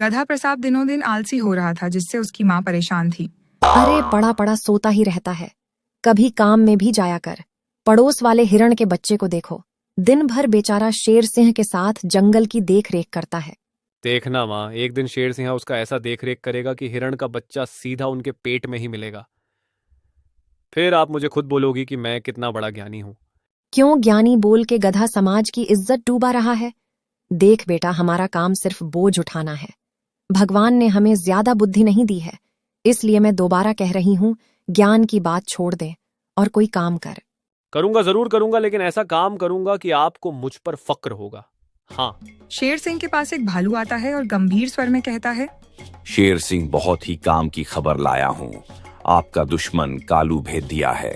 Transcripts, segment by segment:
गधा प्रसाद दिनों दिन आलसी हो रहा था, जिससे उसकी माँ परेशान थी। अरे पड़ा पड़ा सोता ही रहता है, कभी काम में भी जाया कर। पड़ोस वाले हिरण के बच्चे को देखो, दिन भर बेचारा शेर सिंह के साथ जंगल की देख रेख करता है। देखना माँ, एक दिन शेर सिंह उसका ऐसा देख रेख करेगा कि हिरण का बच्चा सीधा उनके पेट में ही मिलेगा। फिर आप मुझे खुद बोलोगी कि मैं कितना बड़ा ज्ञानी हूँ। क्यों ज्ञानी बोल के गधा समाज की इज्जत डूबा रहा है? देख बेटा, हमारा काम सिर्फ बोझ उठाना है। भगवान ने हमें ज्यादा बुद्धि नहीं दी है, इसलिए मैं दोबारा कह रही हूँ, ज्ञान की बात छोड़ दे और कोई काम कर। करूंगा, जरूर करूंगा, लेकिन ऐसा काम करूंगा कि आपको मुझ पर फक्र होगा। हाँ। शेर सिंह के पास एक भालू आता है और गंभीर स्वर में कहता है, शेर सिंह, बहुत ही काम की खबर लाया हूँ। आपका दुश्मन कालू भेद दिया है।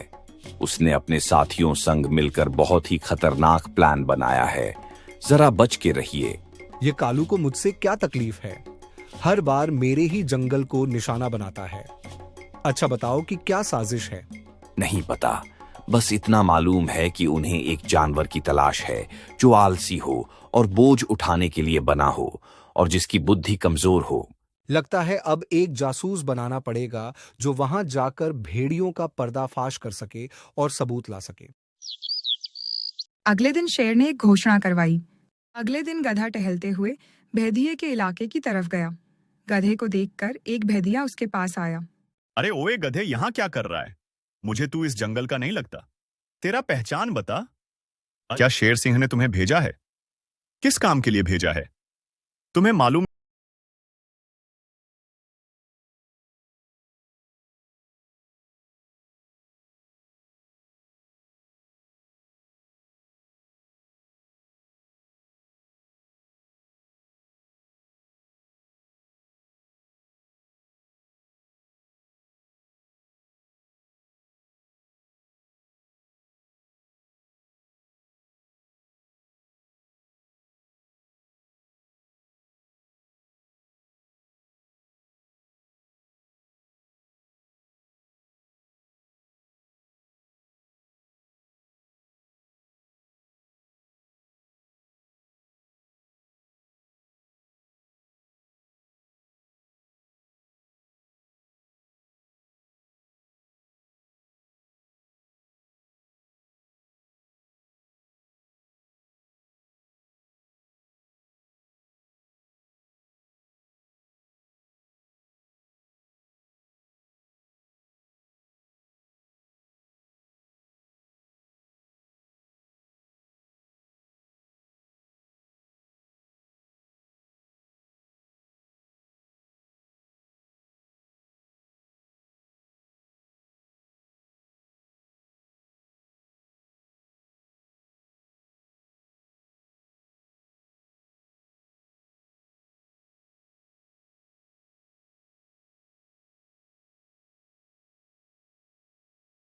उसने अपने साथियों संग मिलकर बहुत ही खतरनाक प्लान बनाया है, जरा बच के रहिए। ये कालू को मुझसे क्या तकलीफ है? हर बार मेरे ही जंगल को निशाना बनाता है। अच्छा बताओ कि क्या साजिश है? नहीं पता, बस इतना मालूम है कि उन्हें एक जानवर की तलाश है जो आलसी हो और बोझ उठाने के लिए बना हो और जिसकी बुद्धि कमजोर हो। लगता है अब एक जासूस बनाना पड़ेगा जो वहां जाकर भेड़ियों का पर्दाफाश कर सके और सबूत ला सके। अगले दिन शेर ने एक घोषणा करवाई। अगले दिन गधा टहलते हुए भेदिये के इलाके की तरफ गया। गधे को देखकर एक भेदिया उसके पास आया। अरे ओए गधे, यहाँ क्या कर रहा है? मुझे तू इस जंगल का नहीं लगता। तेरा पहचान बता। क्या शेर सिंह ने तुम्हें भेजा है? किस काम के लिए भेजा है? तुम्हें मालूम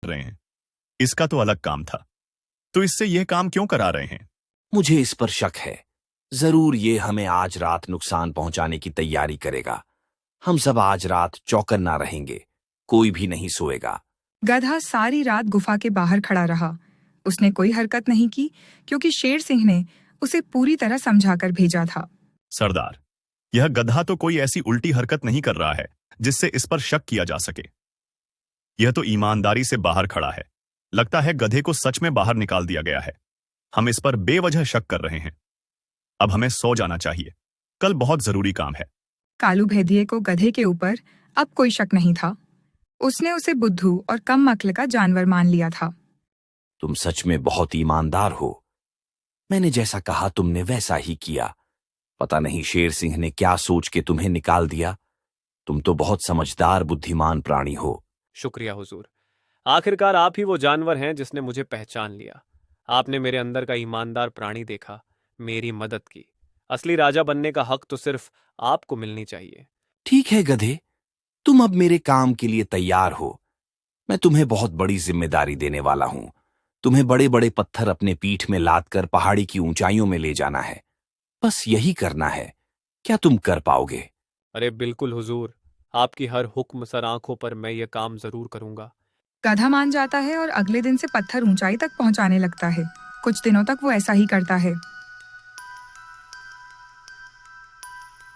रहे हैं? इसका तो अलग काम था, तो इससे यह काम क्यों करा रहे हैं? मुझे इस पर शक है। जरूर ये हमें आज रात नुकसान पहुंचाने की तैयारी करेगा। हम सब आज रात चौकन्ना रहेंगे, कोई भी नहीं सोएगा। गधा सारी रात गुफा के बाहर खड़ा रहा। उसने कोई हरकत नहीं की, क्योंकि शेर सिंह ने उसे पूरी तरह समझाकर भेजा था। सरदार, यह गधा तो कोई ऐसी उल्टी हरकत नहीं कर रहा है जिससे इस पर शक किया जा सके। यह तो ईमानदारी से बाहर खड़ा है। लगता है गधे को सच में बाहर निकाल दिया गया है। हम इस पर बेवजह शक कर रहे हैं। अब हमें सो जाना चाहिए, कल बहुत जरूरी काम है। कालू भेदिये को गधे के ऊपर अब कोई शक नहीं था। उसने उसे बुद्धू और कम अक्ल का जानवर मान लिया था। तुम सच में बहुत ईमानदार हो। मैंने जैसा कहा तुमने वैसा ही किया। पता नहीं शेर सिंह ने क्या सोच के तुम्हें निकाल दिया। तुम तो बहुत समझदार बुद्धिमान प्राणी हो। शुक्रिया हुजूर। आखिरकार आप ही वो जानवर हैं जिसने मुझे पहचान लिया। आपने मेरे अंदर का ईमानदार प्राणी देखा, मेरी मदद की। असली राजा बनने का हक तो सिर्फ आपको मिलनी चाहिए। ठीक है गधे, तुम अब मेरे काम के लिए तैयार हो। मैं तुम्हें बहुत बड़ी जिम्मेदारी देने वाला हूं। तुम्हें बड़े बड़े पत्थर अपने पीठ में लाद कर पहाड़ी की ऊंचाइयों में ले जाना है। बस यही करना है। क्या तुम कर पाओगे? अरे बिल्कुल हुजूर, आपकी हर हुक्म सर आंखों पर, मैं ये काम जरूर करूंगा। गधा मान जाता है और अगले दिन से पत्थर ऊंचाई तक पहुंचाने लगता है। कुछ दिनों तक वो ऐसा ही करता है।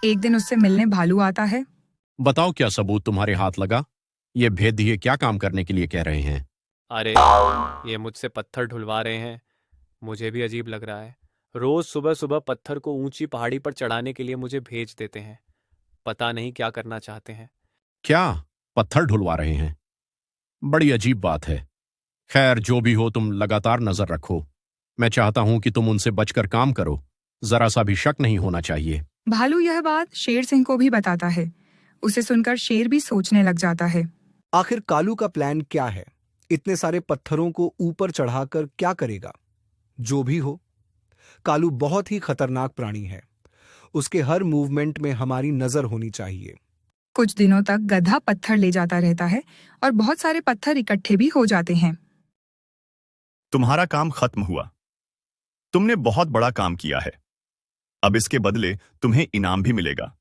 एक दिन उससे मिलने भालू आता है। बताओ क्या सबूत तुम्हारे हाथ लगा? ये भेदिए क्या काम करने के लिए कह रहे हैं? अरे ये मुझसे पत्थर ढुलवा रहे हैं। मुझे भी अजीब लग रहा है। रोज सुबह सुबह पत्थर को ऊंची पहाड़ी पर चढ़ाने के लिए मुझे भेज देते हैं। पता नहीं क्या करना चाहते हैं। क्या पत्थर ढुलवा रहे हैं? बड़ी अजीब बात है। खैर, जो भी हो, तुम लगातार नजर रखो। मैं चाहता हूं कि तुम उनसे बचकर काम करो। जरा सा भी शक नहीं होना चाहिए। भालू यह बात शेर सिंह को भी बताता है। उसे सुनकर शेर भी सोचने लग जाता है। आखिर कालू का प्लान क्या है? इतने सारे पत्थरों को ऊपर चढ़ाकर क्या करेगा? जो भी हो, कालू बहुत ही खतरनाक प्राणी है। उसके हर मूवमेंट में हमारी नजर होनी चाहिए। कुछ दिनों तक गधा पत्थर ले जाता रहता है और बहुत सारे पत्थर इकट्ठे भी हो जाते हैं। तुम्हारा काम खत्म हुआ। तुमने बहुत बड़ा काम किया है। अब इसके बदले तुम्हें इनाम भी मिलेगा।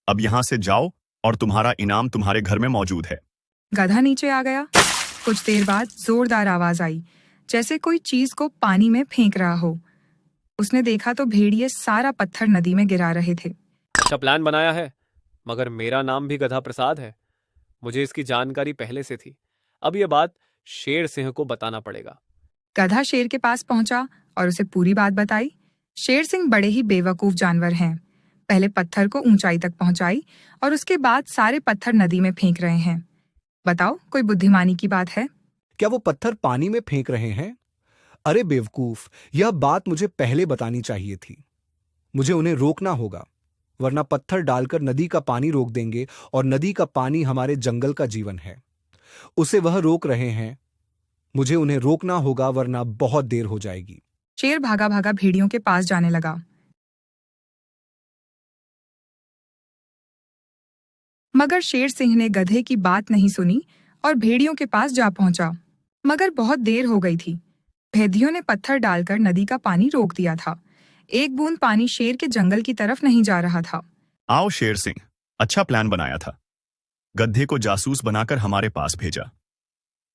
अब यहां से जाओ और तुम्हारा इनाम तुम्हारे घर में मौजूद है। गधा नीचे आ गया। कुछ देर बाद जोरदार आवाज आई, जैसे कोई चीज को पानी में फेंक रहा हो। उसने देखा तो भेड़िए सारा पत्थर नदी में गिरा रहे थे। अच्छा प्लान बनाया है, मगर मेरा नाम भी गधा प्रसाद है। मुझे इसकी जानकारी पहले से थी। अब यह बात शेर सिंह को बताना पड़ेगा। गधा शेर के पास पहुंचा और उसे पूरी बात बताई। शेर सिंह बड़े ही बेवकूफ जानवर हैं। पहले पत्थर को ऊंचाई तक पहुंचाई और उसके बाद सारे पत्थर नदी में फेंक रहे हैं। बताओ, कोई बुद्धिमानी की बात है? क्या वो पत्थर पानी में फेंक रहे हैं? अरे बेवकूफ, यह बात मुझे पहले बतानी चाहिए थी। मुझे उन्हें रोकना होगा, वरना पत्थर डालकर नदी का पानी रोक देंगे और नदी का पानी हमारे जंगल का जीवन है। उसे वह रोक रहे हैं। मुझे उन्हें रोकना होगा, वरना बहुत देर हो जाएगी। शेर भागा भागा भेड़ियों के पास जाने लगा। मगर शेर सिंह ने गधे की बात नहीं सुनी और भेड़ियों के पास जा पहुंचा। मगर बहुत देर हो गई थी। भेदियों ने पत्थर डालकर नदी का पानी रोक दिया था। एक बूंद पानी शेर के जंगल की तरफ नहीं जा रहा था। आओ शेर सिंह, अच्छा प्लान बनाया था। गधे को जासूस बनाकर हमारे पास भेजा।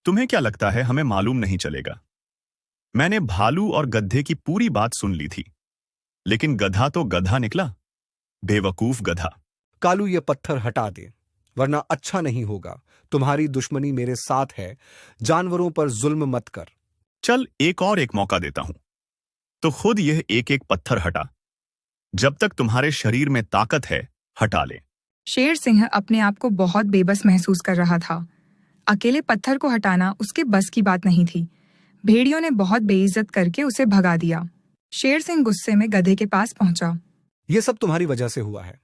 तुम्हें क्या लगता है हमें मालूम नहीं चलेगा? मैंने भालू और गधे की पूरी बात सुन ली थी, लेकिन गधा तो गधा निकला। बेवकूफ गधा। कालू, ये पत्थर हटा दे, वरना अच्छा नहीं होगा। तुम्हारी दुश्मनी मेरे साथ है। जानवरों पर जुल्म मत कर। चल एक मौका देता हूं। तो खुद यह एक पत्थर हटा। जब तक तुम्हारे शरीर में ताकत है, हटा ले। शेर सिंह अपने आप को बहुत बेबस महसूस कर रहा था। अकेले पत्थर को हटाना उसके बस की बात नहीं थी। भेड़ियों ने बहुत बेइज्जत करके उसे भगा दिया। शेर सिंह गुस्से में गधे के पास पहुंचा। यह सब तुम्हारी वजह से हुआ है।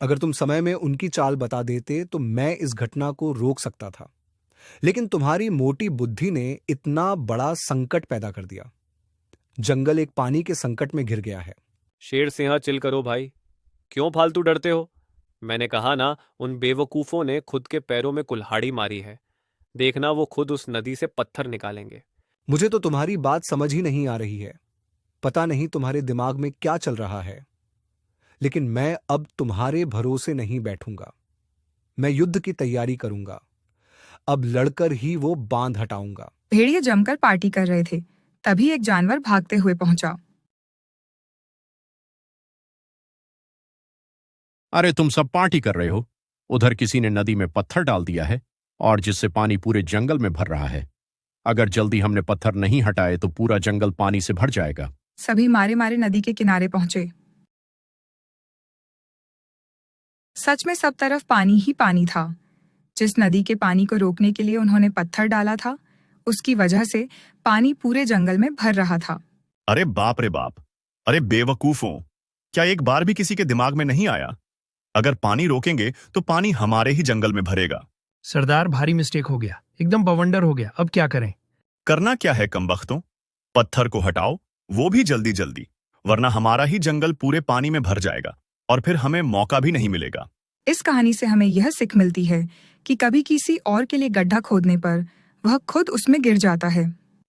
अगर तुम समय में उनकी चाल बता देते तो मैं इस घटना को रोक सकता था, लेकिन तुम्हारी मोटी बुद्धि ने इतना बड़ा संकट पैदा कर दिया। जंगल एक पानी के संकट में घिर गया है। शेर सिंह चिल करो भाई, क्यों फालतू डरते हो? मैंने कहा ना, उन बेवकूफों ने खुद के पैरों में कुल्हाड़ी मारी है। देखना, वो खुद उस नदी से पत्थर निकालेंगे। मुझे तो तुम्हारी बात समझ ही नहीं आ रही है। पता नहीं तुम्हारे दिमाग में क्या चल रहा है, लेकिन मैं अब तुम्हारे भरोसे नहीं बैठूंगा। मैं युद्ध की तैयारी करूंगा। अब लड़कर ही वो बांध हटाऊंगा। भेड़िए जमकर पार्टी कर रहे थे। तभी एक जानवर भागते हुए पहुंचा। अरे, तुम सब पार्टी कर रहे हो। उधर किसी ने नदी में पत्थर डाल दिया है और जिससे पानी पूरे जंगल में भर रहा है। अगर जल्दी हमने पत्थर नहीं हटाए तो पूरा जंगल पानी से भर जाएगा। सभी मारे मारे नदी के किनारे पहुंचे। सच में सब तरफ पानी ही पानी था। जिस नदी के पानी को रोकने के लिए उन्होंने पत्थर डाला था, उसकी वजह से पानी पूरे जंगल में भर रहा था। अरे बाप रे बाप! अरे बेवकूफों, क्या एक बार भी किसी के दिमाग में नहीं आया? अगर पानी रोकेंगे तो पानी हमारे ही जंगल में भरेगा। सरदार, भारी मिस्टेक हो गया। एकदम बवंडर हो गया। अब क्या करें? करना क्या है कमबख्तों? पत्थर को हटाओ, वो भी जल्दी जल्दी, वरना हमारा ही जंगल पूरे पानी में भर जाएगा और फिर हमें मौका भी नहीं मिलेगा। इस कहानी से हमें यह सीख मिलती है कि कभी किसी और के लिए गड्ढा खोदने पर वह खुद उसमें गिर जाता है।